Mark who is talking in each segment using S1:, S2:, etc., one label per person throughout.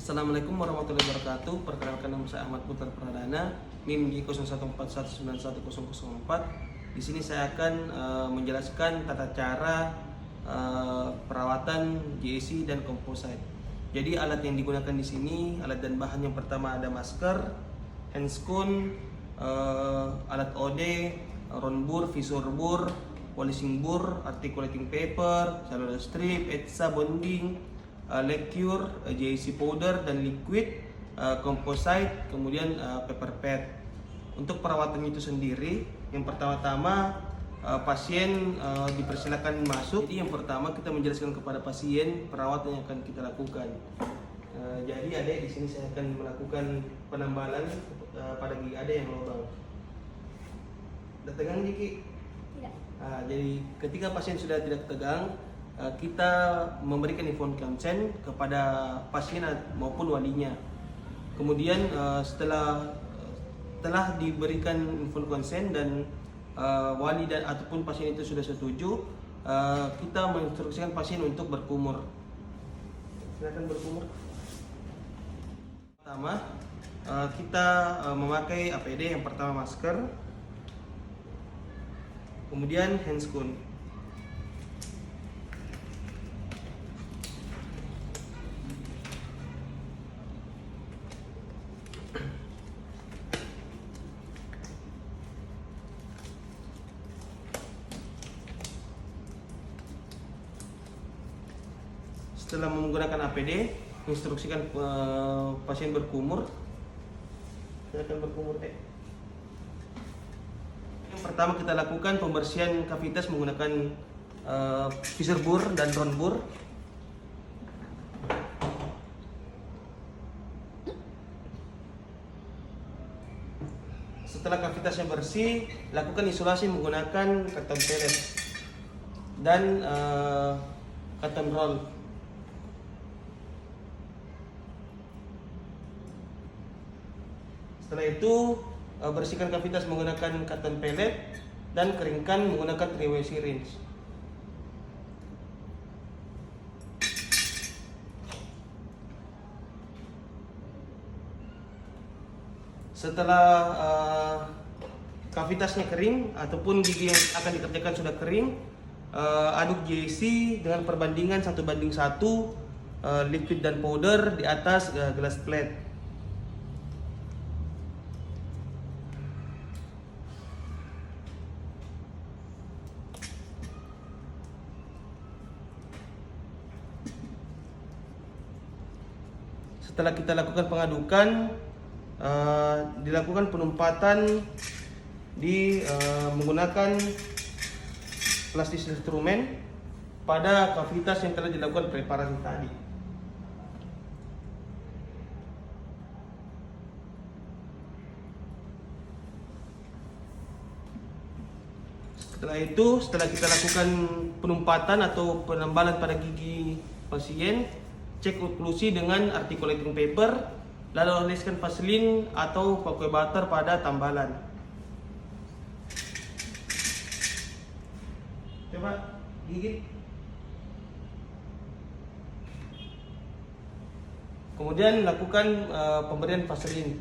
S1: Assalamualaikum warahmatullahi wabarakatuh. Perkenalkan, nama saya Ahmad Putar Pradana, NIM J0141910004. Di sini saya akan menjelaskan tata cara perawatan JEC dan composite. Jadi alat yang digunakan di sini, alat dan bahan yang pertama ada masker, handscoon, alat OD, round bur, visor bur, polishing bur, articulating paper, cellular strip, ETSA bonding, lacquer, JEC powder dan liquid, composite, kemudian paper pad. Untuk perawatan itu sendiri, yang pertama-tama pasien dipersilakan masuk. Jadi yang pertama kita menjelaskan kepada pasien perawatan yang akan kita lakukan. Jadi adek di sini saya akan melakukan penambalan pada gigi adek yang lubang. Udah tegang Diki?
S2: Tidak.
S1: Jadi ketika pasien sudah tidak tegang, kita memberikan inform consent kepada pasien maupun walinya. Kemudian setelah diberikan inform consent dan wali dan ataupun pasien itu sudah setuju, kita menginstruksikan pasien untuk berkumur. Silakan berkumur. Pertama, kita memakai APD. Yang pertama masker, kemudian handscoon. Setelah menggunakan APD, instruksikan pasien berkumur. Silakan berkumur. Yang pertama kita lakukan pembersihan kavitas menggunakan visor bur dan round bur. Setelah kavitasnya bersih, lakukan isolasi menggunakan karton pellet dan karton roll. Setelah itu bersihkan kavitas menggunakan karton pellet dan keringkan menggunakan 3-way syringe. Setelah kavitasnya kering ataupun gigi yang akan dikerjakan sudah kering, aduk JEC dengan perbandingan 1:1 liquid dan powder di atas gelas plate. Setelah kita lakukan pengadukan, dilakukan penumpatan menggunakan plastis instrumen pada kavitas yang telah dilakukan preparasi tadi. Setelah itu, setelah kita lakukan penumpatan atau penembalan pada gigi pasien, cek oklusi dengan articulating paper, lalu oleskan vaselin atau pakai butter pada tambalan. Coba gigit. Kemudian lakukan pemberian vaselin.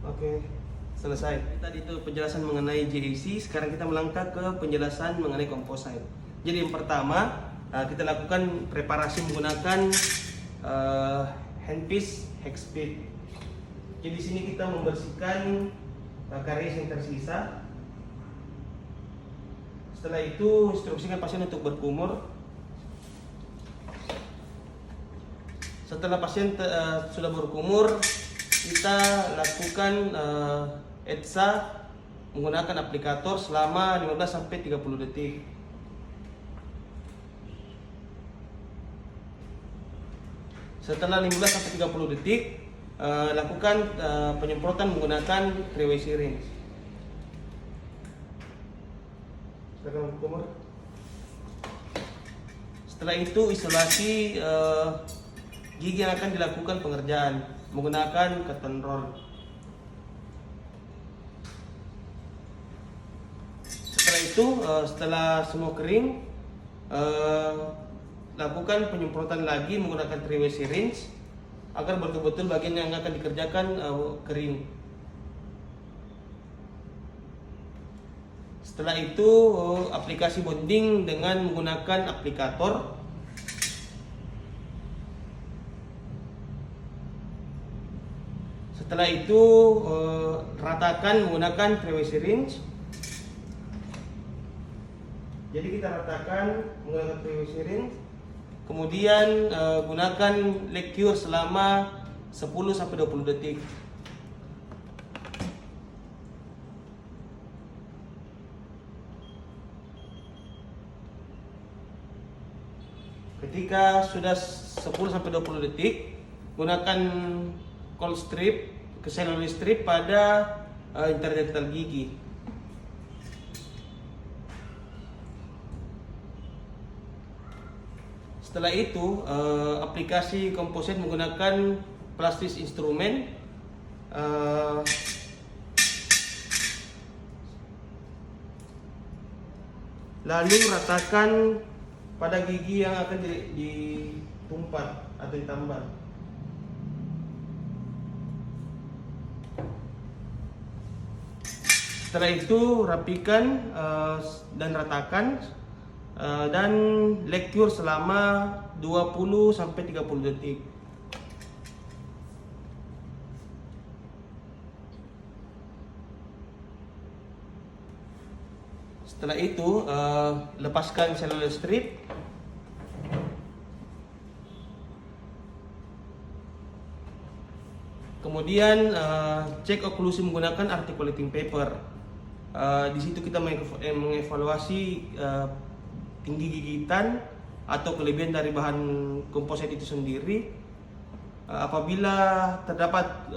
S1: Oke, selesai. Tadi itu penjelasan mengenai JEC. Sekarang kita melangkah ke penjelasan mengenai composite. Jadi yang pertama, kita lakukan preparasi menggunakan handpiece hex speed. Jadi di sini kita membersihkan karies yang tersisa. Setelah itu instruksikan pasien untuk berkumur. Setelah pasien sudah berkumur, kita lakukan ETSA menggunakan aplikator selama 15-30 detik. Setelah 15-30 detik, lakukan penyemprotan menggunakan 3-way syringe. Setelah itu isolasi gigi yang akan dilakukan pengerjaan menggunakan cotton roll. Setelah itu, setelah semua kering, lakukan penyemprotan lagi menggunakan 3-way syringe agar betul-betul bagian yang akan dikerjakan kering. Setelah itu aplikasi bonding dengan menggunakan aplikator. Setelah itu ratakan menggunakan 3-way syringe. Jadi kita ratakan menggunakan 3-way syringe. Kemudian gunakan leg cure selama 10-20 detik. Ketika sudah 10-20 detik, gunakan cold strip, cellular strip pada interdental gigi. Setelah itu, aplikasi komposit menggunakan plastis instrumen. Lalu ratakan pada gigi yang akan ditumpat atau ditambal. Setelah itu rapikan dan ratakan dan leg cure selama 20-30 detik. Setelah itu lepaskan cellular strip. Kemudian cek oklusi menggunakan articulating paper. Di situ kita mengevaluasi tinggi gigitan atau kelebihan dari bahan komposit itu sendiri. Apabila terdapat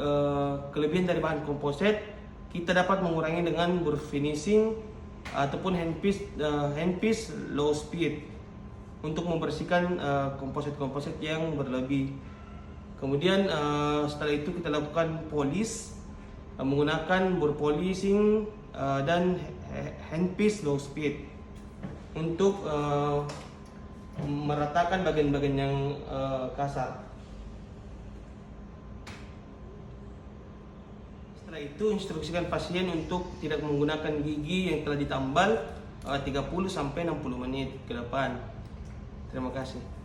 S1: kelebihan dari bahan komposit, kita dapat mengurangi dengan berfinishing ataupun handpiece low speed untuk membersihkan komposit-komposit yang berlebih. Kemudian setelah itu kita lakukan polish menggunakan bor polishing dan handpiece low speed untuk meratakan bagian-bagian yang kasar. Setelah itu instruksikan pasien untuk tidak menggunakan gigi yang telah ditambal 30-60 menit ke depan. Terima kasih.